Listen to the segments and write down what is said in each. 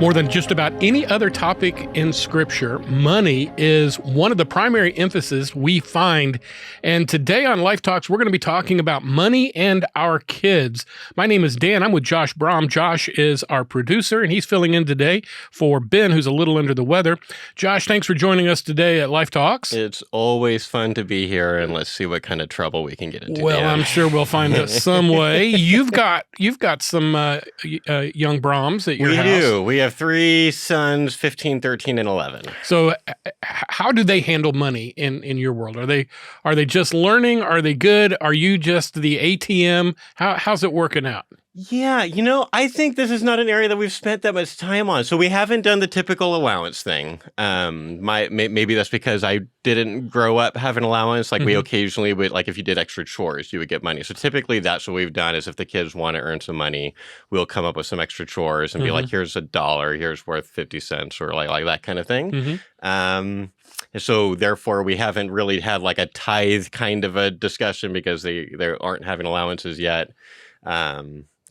More than just about any other topic in Scripture, money is one of the primary emphases we find. And today on Life Talks, we're going to be talking about money and our kids. My name is Dan. I'm with Josh Brahm. Josh is our producer, and he's filling in today for Ben, who's a little under the weather. Josh, thanks for joining us today at Life Talks. It's always fun to be here, and let's see what kind of trouble we can get into. Well, Dan. I'm sure we'll find some way. You've got some young Brahms at your house. We do. We have 3 sons, 15, 13, and 11. So how do they handle money in your world? Are they just learning? Are they good? Are you just the ATM? How's it working out? Yeah, I think this is not an area that we've spent that much time on. So we haven't done the typical allowance thing. Maybe that's because I didn't grow up having allowance. Like we occasionally would, like if you did extra chores, you would get money. So typically that's what we've done is if the kids want to earn some money, we'll come up with some extra chores and be like, here's $1, here's worth 50 cents or like that kind of thing. And so therefore we haven't really had like a tithe kind of a discussion because they aren't having allowances yet.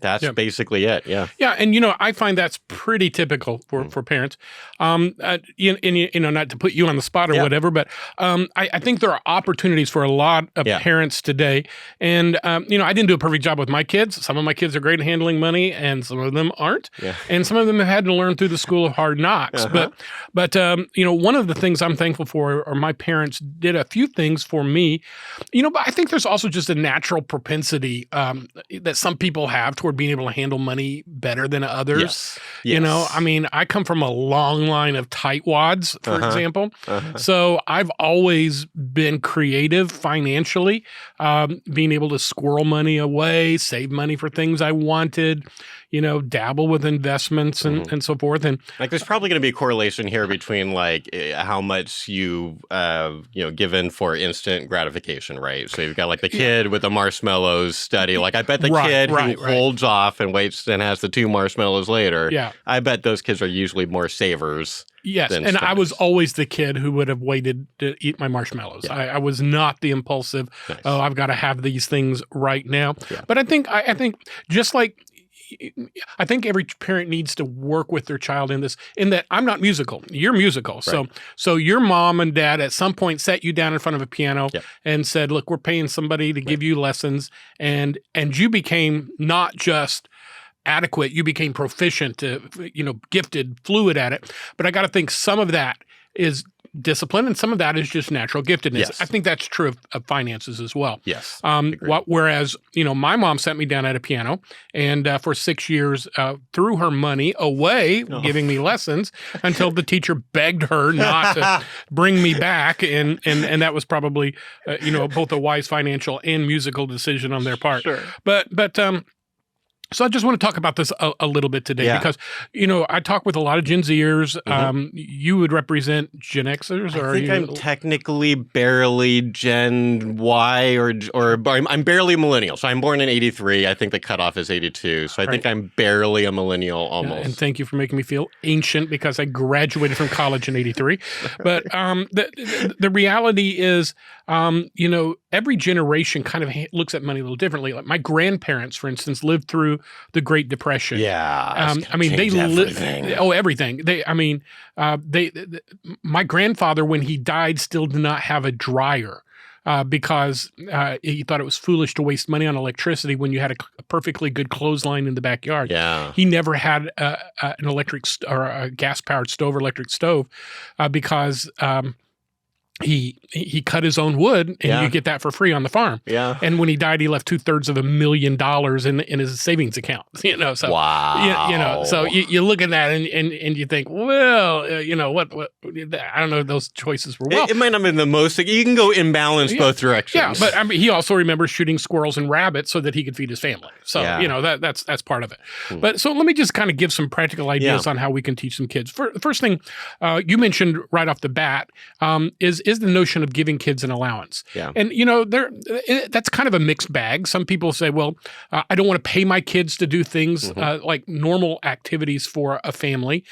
That's basically it. Yeah. Yeah. And, I find that's pretty typical for parents. Not to put you on the spot or whatever, but I think there are opportunities for a lot of parents today. And, I didn't do a perfect job with my kids. Some of my kids are great at handling money and some of them aren't. Yeah. And some of them have had to learn through the school of hard knocks. But one of the things I'm thankful for are my parents did a few things for me. But I think there's also just a natural propensity that some people have toward being able to handle money better than others. Yes. I come from a long line of tightwads, for example. So I've always been creative financially, being able to squirrel money away, save money for things I wanted, dabble with investments and so forth. And like, there's probably going to be a correlation here between like how much you, given for instant gratification, right? So you've got like the kid with the marshmallows study. Like I bet the kid who holds off and waits and has the 2 marshmallows later. Yeah. I bet those kids are usually more savers. Yes, and I was always the kid who would have waited to eat my marshmallows. Yeah. I was not the impulsive, I've got to have these things right now. Yeah. But I think just like, I think every parent needs to work with their child in that I'm not musical. You're musical. Right. So your mom and dad at some point sat you down in front of a piano and said, look, we're paying somebody to give you lessons. And you became not just adequate, you became proficient, gifted, fluid at it. But I got to think some of that is discipline and some of that is just natural giftedness. Yes. I think that's true of finances as well. Yes. Whereas, my mom sat me down at a piano and for 6 years threw her money away, giving me lessons until the teacher begged her not to bring me back. And that was probably, both a wise financial and musical decision on their part. Sure. But so I just want to talk about this a little bit today because, I talk with a lot of Gen Zers. You would represent Gen Xers, or I think I'm technically barely Gen Y, or I'm barely millennial. So I'm born in '83. I think the cutoff is '82. So I think I'm barely a millennial almost. And thank you for making me feel ancient because I graduated from college in '83. But the reality is, every generation kind of looks at money a little differently. Like my grandparents, for instance, lived through the Great Depression. Yeah. They lived everything. My grandfather, when he died, still did not have a dryer. Because he thought it was foolish to waste money on electricity when you had a perfectly good clothesline in the backyard. Yeah. He never had an electric or a gas-powered stove or electric stove because he cut his own wood, and you get that for free on the farm. Yeah. And when he died, he left $250,000 in his savings account. So wow. So you look at that and you think, well, what I don't know if those choices were well. It might not have been the most. You can go imbalanced both directions. Yeah, but he also remembers shooting squirrels and rabbits so that he could feed his family. So that's part of it. But so let me just kind of give some practical ideas on how we can teach some kids. First thing you mentioned right off the bat is is the notion of giving kids an allowance. Yeah. And, that's kind of a mixed bag. Some people say, well, I don't want to pay my kids to do things like normal activities for a family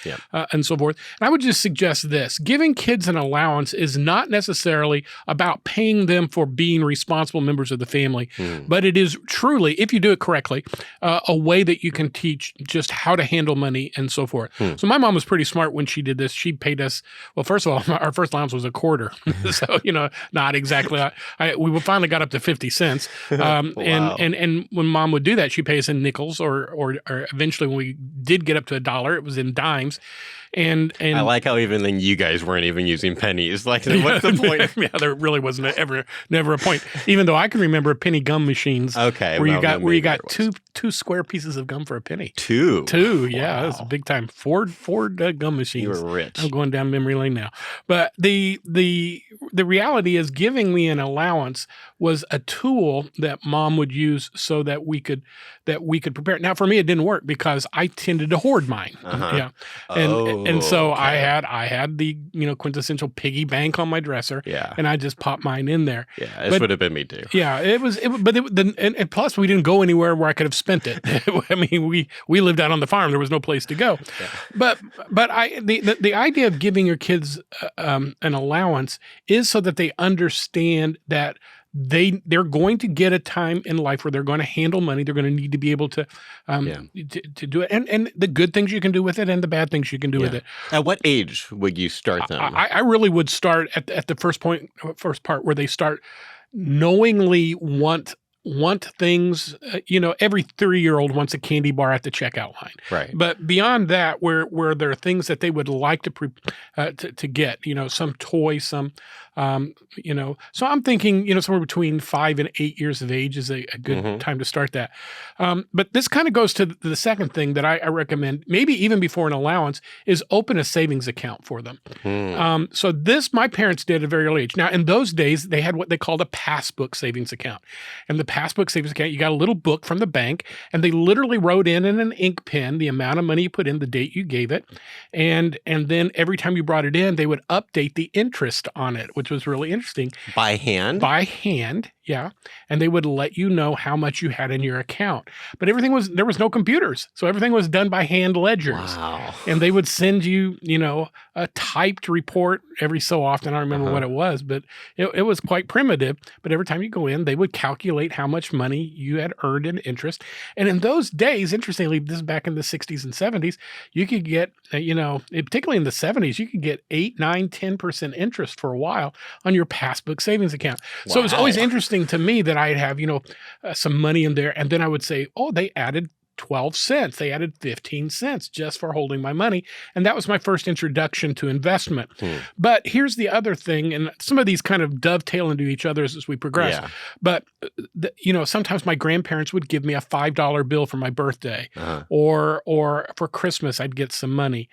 and so forth. And I would just suggest this. Giving kids an allowance is not necessarily about paying them for being responsible members of the family, but it is truly, if you do it correctly, a way that you can teach just how to handle money and so forth. So my mom was pretty smart when she did this. She paid us, well, first of all, our first allowance was a quarter. So, not exactly. We finally got up to 50 cents. Wow. And when mom would do that, she'd pay us in nickels or eventually when we did get up to $1, it was in dimes. And I like how even then you guys weren't even using pennies. Like, what's the point? Yeah, there really wasn't never a point. Even though I can remember penny gum machines. Okay, where you got two square pieces of gum for a penny. Two, yeah, that was a big time. Ford gum machines. You were rich. I'm going down memory lane now. But the reality is, giving me an allowance was a tool that mom would use so that we could prepare. Now, for me, it didn't work because I tended to hoard mine. Yeah, and so okay. I had the quintessential piggy bank on my dresser. Yeah, and I just popped mine in there. Yeah, this would have been me too. Yeah, and plus we didn't go anywhere where I could have spent it. I mean, we lived out on the farm. There was no place to go. Yeah. But the idea of giving your kids an allowance is so that they understand that they're going to get a time in life where they're going to handle money. They're going to need to be able to do it, and the good things you can do with it, and the bad things you can do with it. At what age would you start them? I really would start at the first part where they start knowingly want things. Every 3-year-old wants a candy bar at the checkout line. Right. But beyond that, where there are things that they would like to get, some toy, some. So I'm thinking, somewhere between 5 and 8 years of age is a good time to start that. But this kind of goes to the second thing that I recommend, maybe even before an allowance, is open a savings account for them. So this, my parents did at a very early age. Now, in those days, they had what they called a passbook savings account. And the passbook savings account, you got a little book from the bank, and they literally wrote in an ink pen the amount of money you put in, the date you gave it. And then every time you brought it in, they would update the interest on it, which was really interesting. By hand? By hand, yeah. And they would let you know how much you had in your account. But there was no computers. So everything was done by hand ledgers. Wow. And they would send you, a typed report every so often. I don't remember what it was, but it was quite primitive. But every time you go in, they would calculate how much money you had earned in interest. And in those days, interestingly, this is back in the 60s and 70s, you could get, particularly in the 70s, you could get 8, 9, 10% interest for a while on your passbook savings account. Wow. So it was always interesting to me that I'd have, some money in there. And then I would say, oh, they added 12 cents. They added 15 cents just for holding my money. And that was my first introduction to investment. But here's the other thing, and some of these kind of dovetail into each other as we progress. Yeah. But, sometimes my grandparents would give me a $5 bill for my birthday, or for Christmas, I'd get some money.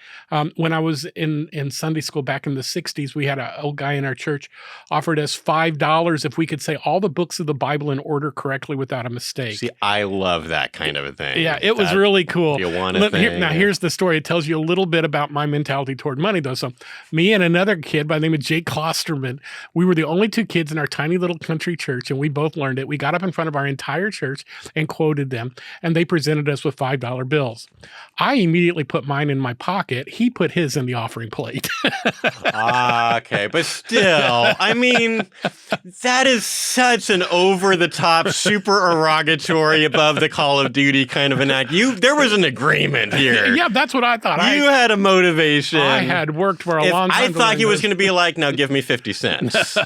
When I was in Sunday school back in the 60s, we had an old guy in our church offered us $5 if we could say all the books of the Bible in order correctly without a mistake. See, I love that kind of a thing. Yeah, it was really cool. If you want a thing. Now, here's the story. It tells you a little bit about my mentality toward money, though. So me and another kid by the name of Jake Klosterman, we were the only two kids in our tiny little country church, and we both learned it. We got up in front of our entire church and quoted them, and they presented us with $5 bills. I immediately put mine in my pocket. He put his in the offering plate. Okay. But still, I mean, that is such an over-the-top, super derogatory, above the Call of Duty kind of an act. There was an agreement here. Yeah, that's what I thought. You had a motivation. I had worked for a long time. I thought he was going to be like, now give me 50 cents.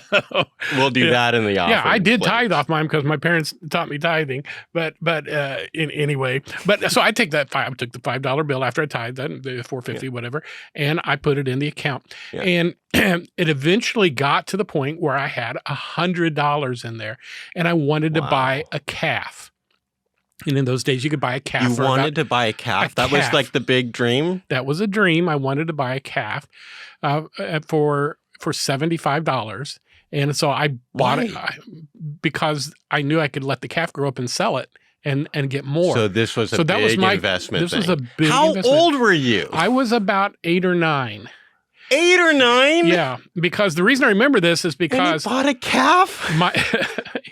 We'll do that in the offering. Yeah, I did plate. tithe off mine because my parents taught me tithing. Anyway, so I took the $5 bill after I tithed that, the $4.50, whatever, and I put it in the account. Yeah. And it eventually got to the point where I had $100 in there, and I wanted to buy a calf. And in those days, you could buy a calf. You wanted to buy a calf? That was like the big dream? That was a dream. I wanted to buy a calf for $75. And so I bought it because I knew I could let the calf grow up and sell it and get more. So this was a big investment. This was a big How investment. old were you? I was about 8 or 9. 8 or 9? Yeah, because the reason I remember this is because and he bought a calf.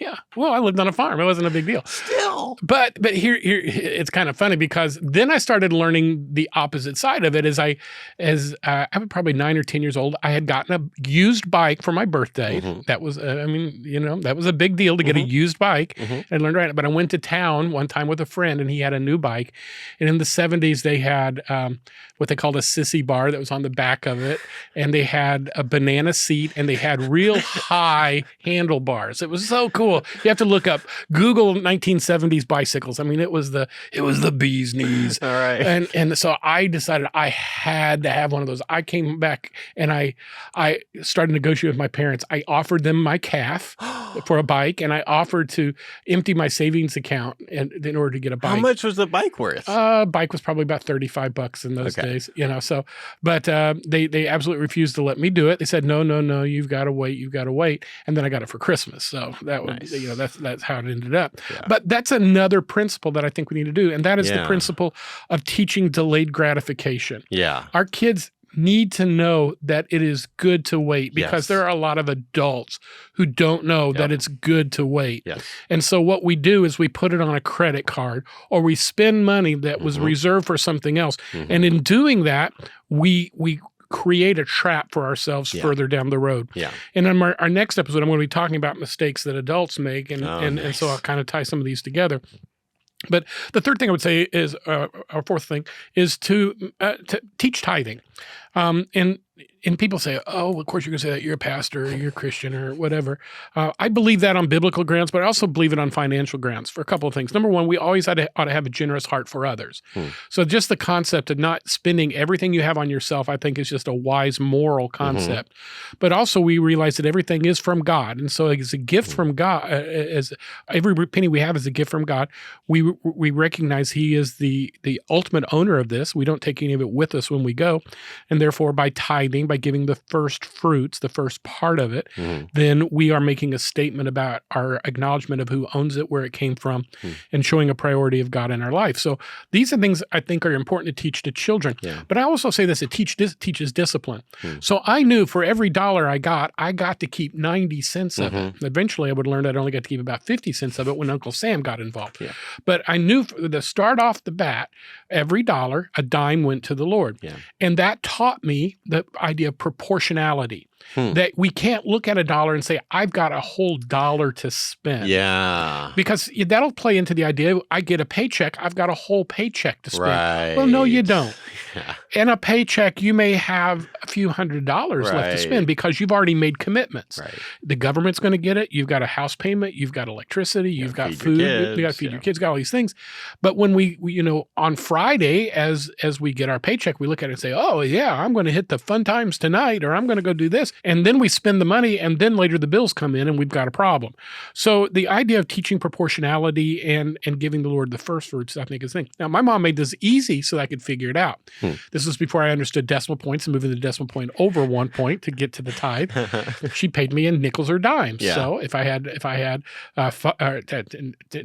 Yeah. Well, I lived on a farm. It wasn't a big deal. Still. But here it's kind of funny because then I started learning the opposite side of it. I was probably 9 or 10 years old. I had gotten a used bike for my birthday. That was, that was a big deal to get a used bike and learn to ride it. But I went to town one time with a friend and he had a new bike. And in the 70s, they had what they called a sissy bar that was on the back of it. And they had a banana seat and they had real high handlebars. It was so cool. You have to look up, Google 1970s bicycles. I mean, it was the bee's knees. All right. And so I decided I had to have one of those. I came back and I started negotiating with my parents. I offered them my calf for a bike, and I offered to empty my savings account in order to get a bike. How much was the bike worth? Bike was probably about $35 in those days, So, but they absolutely refused to let me do it. They said, no, you've got to wait. And then I got it for Christmas. So that was, that's how it ended up. Yeah. But that's another principle that I think we need to do. And that is the principle of teaching delayed gratification. Yeah. Our kids need to know that it is good to wait because there are a lot of adults who don't know that it's good to wait. Yes. And so what we do is we put it on a credit card or we spend money that was reserved for something else. And in doing that, we create a trap for ourselves further down the road. Yeah. And in our next episode, I'm going to be talking about mistakes that adults make. And so I'll kind of tie some of these together. But the third thing I would say is, our fourth thing, is to teach tithing. And people say, oh, of course you're going to say that you're a pastor or you're a Christian or whatever. I believe that on biblical grounds, but I also believe it on financial grounds for a couple of things. Number one, we always ought to have a generous heart for others. So just the concept of not spending everything you have on yourself, I think is just a wise moral concept. But also we realize that everything is from God. And so it's a gift from God. As every penny we have is a gift from God. We recognize He is the ultimate owner of this. We don't take any of it with us when we go. And therefore, by tithing, by giving the first fruits, the first part of it, then we are making a statement about our acknowledgement of who owns it, where it came from, and showing a priority of God in our life. So these are things I think are important to teach to children. Yeah. But I also say this, it teaches discipline. So I knew for every dollar I got to keep 90 cents of it. Eventually I would learn I'd only got to keep about 50 cents of it when Uncle Sam got involved. Yeah. But I knew to start off the bat, every dollar, a dime went to the Lord. Yeah. And that taught me the idea of proportionality. That we can't look at a dollar and say, I've got a whole dollar to spend. Yeah. Because that'll play into the idea, I get a paycheck, I've got a whole paycheck to spend. Right. Well, no, you don't. Yeah. In a paycheck, you may have a few $100s left to spend because you've already made commitments. Right. The government's going to get it. You've got a house payment. You've got electricity. You've got food. You got to feed your kids. Got all these things. But when we on Friday, as we get our paycheck, we look at it and say, oh, yeah, I'm going to hit the fun times tonight, or I'm going to go do this. And then we spend the money, and then later the bills come in, and we've got a problem. So the idea of teaching proportionality and giving the Lord the first fruits, I think, is the thing. Now, my mom made this easy so that I could figure it out. This was before I understood decimal points and moving the decimal point over 1 point to get to the tithe. She paid me in nickels or dimes. Yeah. So if I had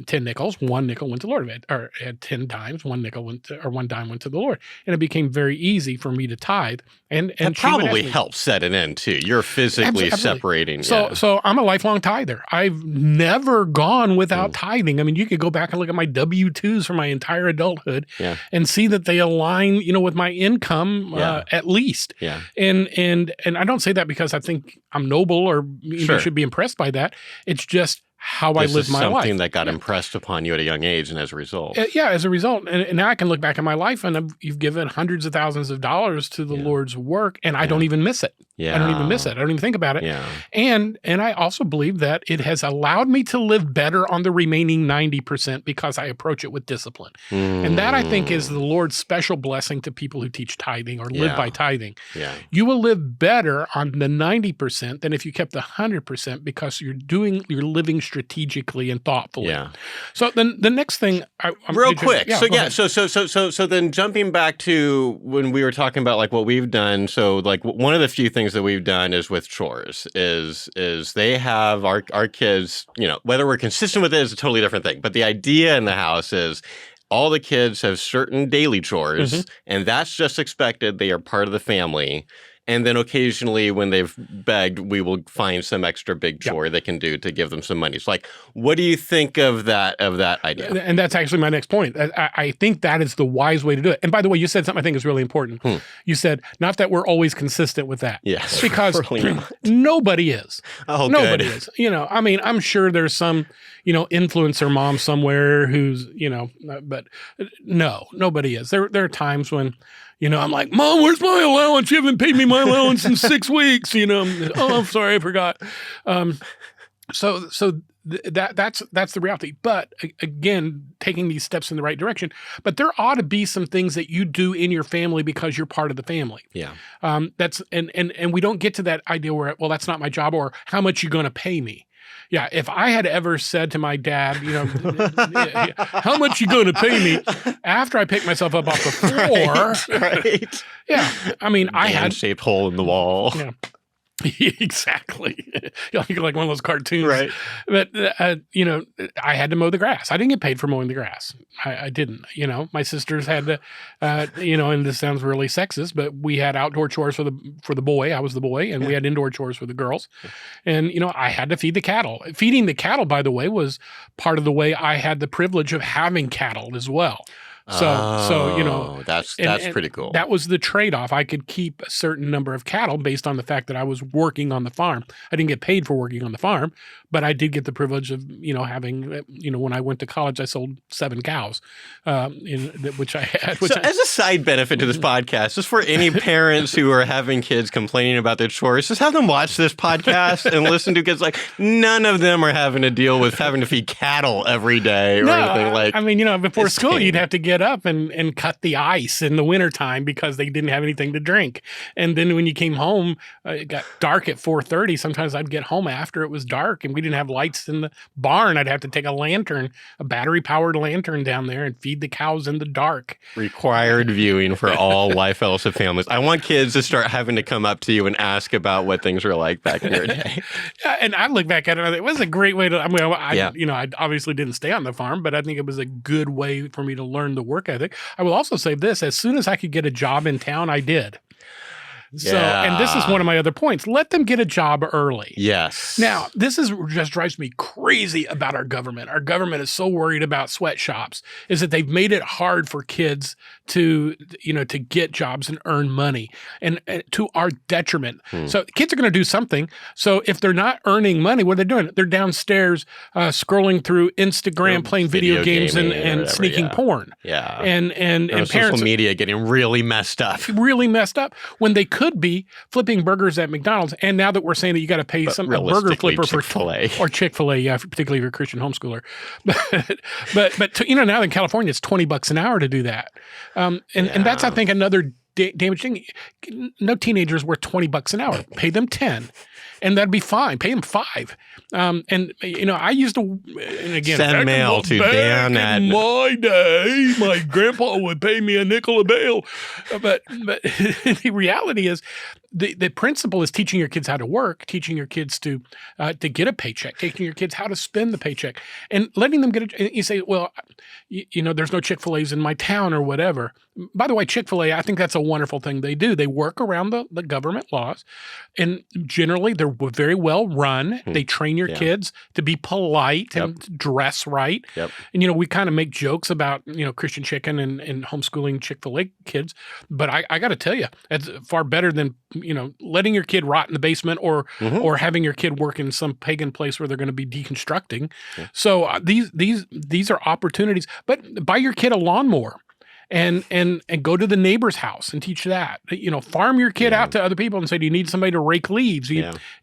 10 nickels, 1 nickel went to the Lord. Or I had 10 dimes, 1 nickel one dime went to the Lord. And it became very easy for me to tithe. And that probably helps set it in too. You're physically separating. So I'm a lifelong tither. I've never gone without tithing. I mean, you could go back and look at my W-2s for my entire adulthood and see that they align, with my income at least. Yeah. And I don't say that because I think I'm noble or you should be impressed by that. It's just how I live my life. Something that got impressed upon you at a young age, and as a result. As a result. And now I can look back at my life, and you've given hundreds of thousands of dollars to the Lord's work, and I don't even miss it. Yeah. I don't even miss it. I don't even think about it. Yeah. And I also believe that it has allowed me to live better on the remaining 90% because I approach it with discipline. And that, I think, is the Lord's special blessing to people who teach tithing or live by tithing. Yeah. You will live better on the 90% than if you kept the 100% because you're living strategically and thoughtfully. Yeah. So then the next thing, real quick. So then jumping back to when we were talking about like what we've done. So like one of the few things that we've done is with chores is they have our kids, whether we're consistent with it is a totally different thing. But the idea in the house is all the kids have certain daily chores and that's just expected. They are part of the family. And then occasionally when they've begged, we will find some extra big chore they can do to give them some money. So like, what do you think of that idea? And that's actually my next point. I think that is the wise way to do it. And by the way, you said something I think is really important. You said, not that we're always consistent with that. Yes. Because nobody is. Oh, nobody good. is. I mean, I'm sure there's some, influencer mom somewhere who's, but no, nobody is. There are times when, I'm like, Mom, where's my allowance? You haven't paid me my allowance in 6 weeks. Oh, I'm sorry, I forgot. So that's the reality. But again, taking these steps in the right direction. But there ought to be some things that you do in your family because you're part of the family. Yeah. That's and we don't get to that idea where, well, that's not my job, or how much you going to pay me. Yeah, if I had ever said to my dad, how much you going to pay me after I picked myself up off the floor? Right. Yeah, I mean, I had shaped hole in the wall. Yeah. Exactly. Like one of those cartoons. Right. But, I had to mow the grass. I didn't get paid for mowing the grass. I didn't. My sisters had to, and this sounds really sexist, but we had outdoor chores for the boy. I was the boy, and we had indoor chores for the girls. And, I had to feed the cattle. Feeding the cattle, by the way, was part of the way I had the privilege of having cattle as well. So that's pretty cool. That was the trade-off. I could keep a certain number of cattle based on the fact that I was working on the farm. I didn't get paid for working on the farm, but I did get the privilege of, having, when I went to college, I sold 7 cows, which I had. So as a side benefit to this podcast, just for any parents who are having kids complaining about their chores, just have them watch this podcast and listen to kids. Like, none of them are having to deal with having to feed cattle every day or anything like. I mean, before school, you'd have to get up and cut the ice in the wintertime because they didn't have anything to drink. And then when you came home, it got dark at 4:30. Sometimes I'd get home after it was dark and we didn't have lights in the barn. I'd have to take a battery-powered lantern down there and feed the cows in the dark. Required viewing for all Life Fellowship families. I want kids to start having to come up to you and ask about what things were like back in your day. And I look back at it, it was a great way to, I obviously didn't stay on the farm, but I think it was a good way for me to learn the work ethic. I will also say this, as soon as I could get a job in town, I did. So, and this is one of my other points. Let them get a job early. Yes. Now, just drives me crazy about our government. Our government is so worried about sweatshops, is that they've made it hard for kids to get jobs and earn money, and to our detriment. So kids are going to do something. So if they're not earning money, what are they doing? They're downstairs scrolling through Instagram, playing video games and sneaking porn. Yeah. And parents, social media getting really messed up. Really messed up when they could be flipping burgers at McDonald's. And now that we're saying that you got to pay a burger flipper Chick-fil-A. or Chick-fil-A, yeah, particularly if you're a Christian homeschooler. But now in California, it's $20 an hour to do that. And that's, I think, another damage thing. No teenager's worth $20 an hour. Pay them 10. And that'd be fine. Pay them 5. I used to, and again, send mail to Dan. In my day, my grandpa would pay me a nickel a bale. But the reality is, the principle is teaching your kids how to work, teaching your kids to get a paycheck, teaching your kids how to spend the paycheck, and letting them get it. You say, well, there's no Chick-fil-A's in my town or whatever. By the way, Chick-fil-A, I think that's a wonderful thing they do. They work around the government laws, and generally they're very well run. They train your kids to be polite and dress right. Yep. And, we kind of make jokes about, Christian chicken and homeschooling Chick-fil-A kids. But I got to tell you, it's far better than, letting your kid rot in the basement or having your kid work in some pagan place where they're going to be deconstructing. Yeah. So these are opportunities. But buy your kid a lawnmower. And go to the neighbor's house and teach that. Farm your kid out to other people and say, do you need somebody to rake leaves?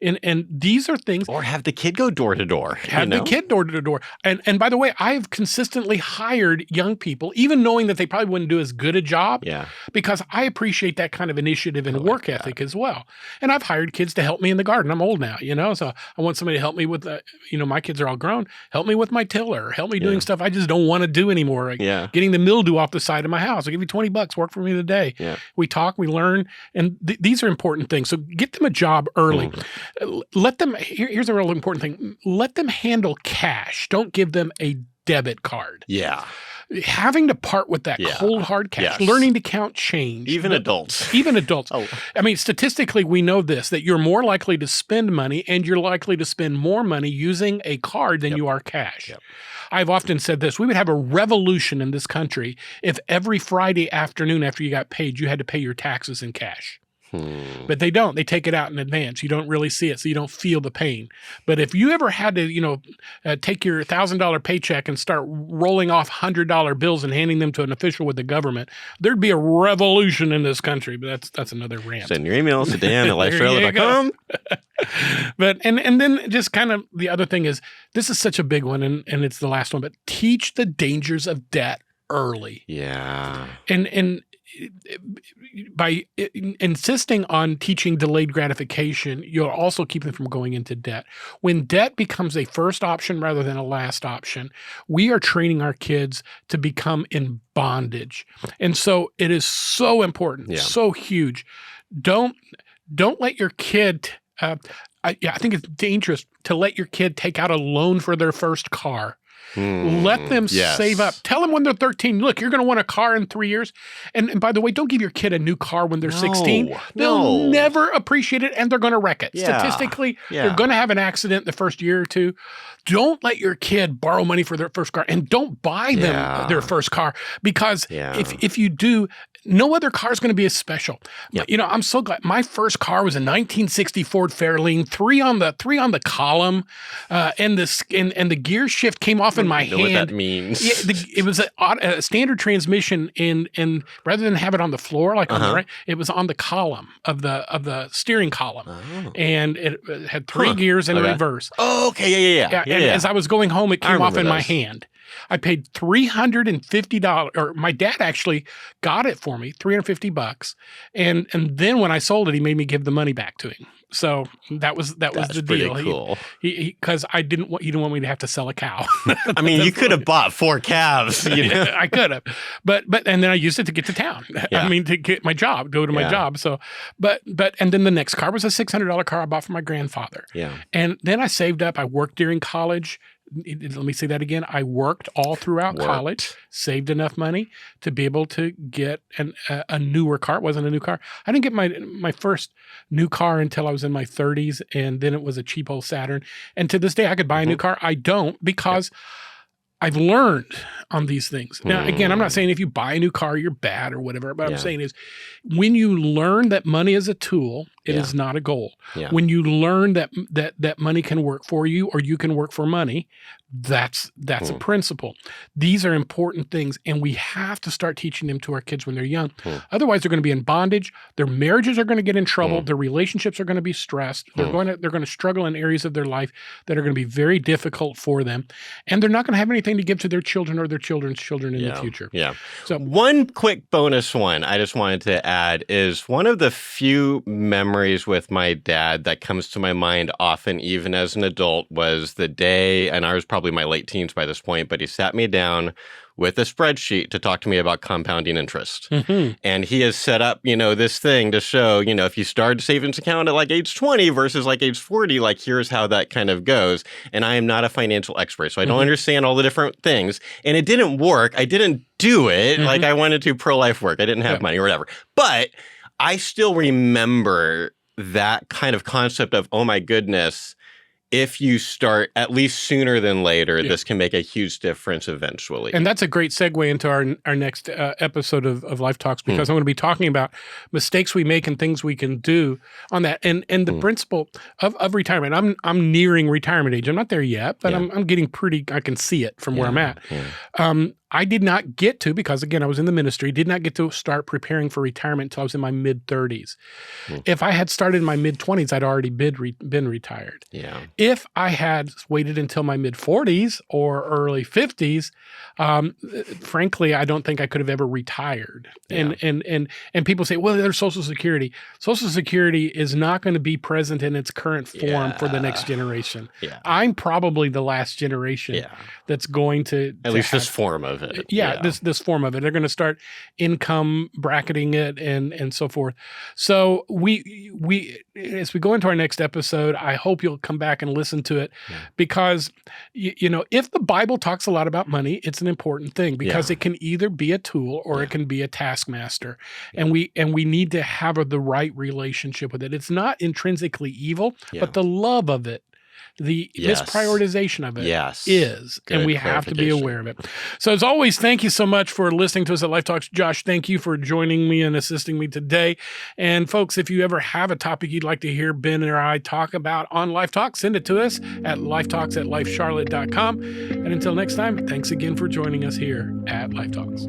And these are things. Or have the kid go door to door. Have the kid door to door. And by the way, I've consistently hired young people, even knowing that they probably wouldn't do as good a job, because I appreciate that kind of initiative and work ethic as well. And I've hired kids to help me in the garden. I'm old now, so I want somebody to help me with, my kids are all grown, help me with my tiller, help me doing stuff I just don't want to do anymore. Like getting the mildew off the side of my house. I'll give you $20, work for me today. Yeah. We talk, we learn, and these are important things. So get them a job early. Let them, here's a real important thing. Let them handle cash. Don't give them a debit card. Yeah. Having to part with that cold, hard cash, learning to count change. Even adults. Even adults. Oh. I mean, statistically, we know this, that you're more likely to spend money and you're likely to spend more money using a card than you are cash. Yep. I've often said this, we would have a revolution in this country if every Friday afternoon after you got paid, you had to pay your taxes in cash. But they don't. They take it out in advance. You don't really see it, so you don't feel the pain. But if you ever had to, take your $1,000 paycheck and start rolling off $100 bills and handing them to an official with the government, there'd be a revolution in this country. But that's another rant. Send your emails to dan@lifetrailer.com. But and then just kind of the other thing is, this is such a big one, and it's the last one. But teach the dangers of debt early. Yeah. And by insisting on teaching delayed gratification, you'll also keep them from going into debt. When debt becomes a first option rather than a last option, we are training our kids to become in bondage. And so it is so important, so huge. Don't let your kid, I think it's dangerous to let your kid take out a loan for their first car. Let them save up. Tell them when they're 13, look, you're going to want a car in 3 years. And by the way, don't give your kid a new car when they're 16. They'll never appreciate it, and they're going to wreck it. Statistically, they're going to have an accident the first year or two. Don't let your kid borrow money for their first car, and don't buy them their first car, because if you do, no other car is going to be as special. I'm so glad. My first car was a 1960 Ford Fairlane, three on the column, and the gear shift came off in my hand. What that means? It was a standard transmission, and rather than have it on the floor like on the right, it was on the column of the steering column, and it had three gears in reverse. Oh, okay, yeah. And as I was going home, it came off in my hand. I paid $350, or my dad actually got it for me, $350, and then when I sold it, he made me give the money back to him. So that was the deal. Cool. Because he didn't want me to have to sell a cow. I mean, you could have bought 4 calves. I could have, but and then I used it to get to town. I mean, to get my job, go to my job. So, and then the next car was a $600 car I bought for my grandfather. Yeah, and then I saved up. I worked during college. Let me say that again. I worked all throughout college, saved enough money to be able to get a newer car. It wasn't a new car. I didn't get my first new car until I was in my 30s, and then it was a cheap old Saturn. And to this day, I could buy a new car. I don't, because I've learned on these things. Now, again, I'm not saying if you buy a new car, you're bad or whatever. But I'm saying is, when you learn that money is a tool, it is not a goal. When you learn that money can work for you, or you can work for money, that's a principle. These are important things, and we have to start teaching them to our kids when they're young. Otherwise, they're going to be in bondage. Their marriages are going to get in trouble. Their relationships are going to be stressed. They're going to struggle in areas of their life that are going to be very difficult for them, and they're not going to have anything to give to their children or their children's children in the future. So one quick bonus one I just wanted to add is one of the few memories with my dad that comes to my mind often, even as an adult, was the day, and I was probably my late teens by this point, but he sat me down with a spreadsheet to talk to me about compounding interest. And he has set up, this thing to show, if you start a savings account at like age 20 versus like age 40, like here's how that kind of goes. And I am not a financial expert, so I don't understand all the different things. And it didn't work. I didn't do it like I wanted to pro-life work. I didn't have money or whatever. But I still remember that kind of concept of, oh my goodness, if you start at least sooner than later, this can make a huge difference eventually. And that's a great segue into our next episode of Life Talks, because I'm going to be talking about mistakes we make and things we can do on that. And the principle of retirement. I'm nearing retirement age. I'm not there yet, but I'm getting I can see it from where I'm at. I did not get to, because again, I was in the ministry, did not get to start preparing for retirement until I was in my mid-30s. If I had started in my mid-20s, I'd already been retired. If I had waited until my mid-40s or early 50s, frankly, I don't think I could have ever retired. And people say, well, there's Social Security. Social Security is not going to be present in its current form for the next generation. I'm probably the last generation that's going to at least this form of it. it. This form of it. They're going to start income bracketing it and so forth. So we as we go into our next episode, I hope you'll come back and listen to it because if the Bible talks a lot about money, it's an important thing because it can either be a tool or it can be a taskmaster, and we need to have the right relationship with it. It's not intrinsically evil, but the love of it, the misprioritization of it is, good, and we have to be aware of it. So as always, thank you so much for listening to us at Life Talks. Josh, thank you for joining me and assisting me today. And folks, if you ever have a topic you'd like to hear Ben or I talk about on Life Talks, send it to us at lifetalks@lifecharlotte.com. And until next time, thanks again for joining us here at Life Talks.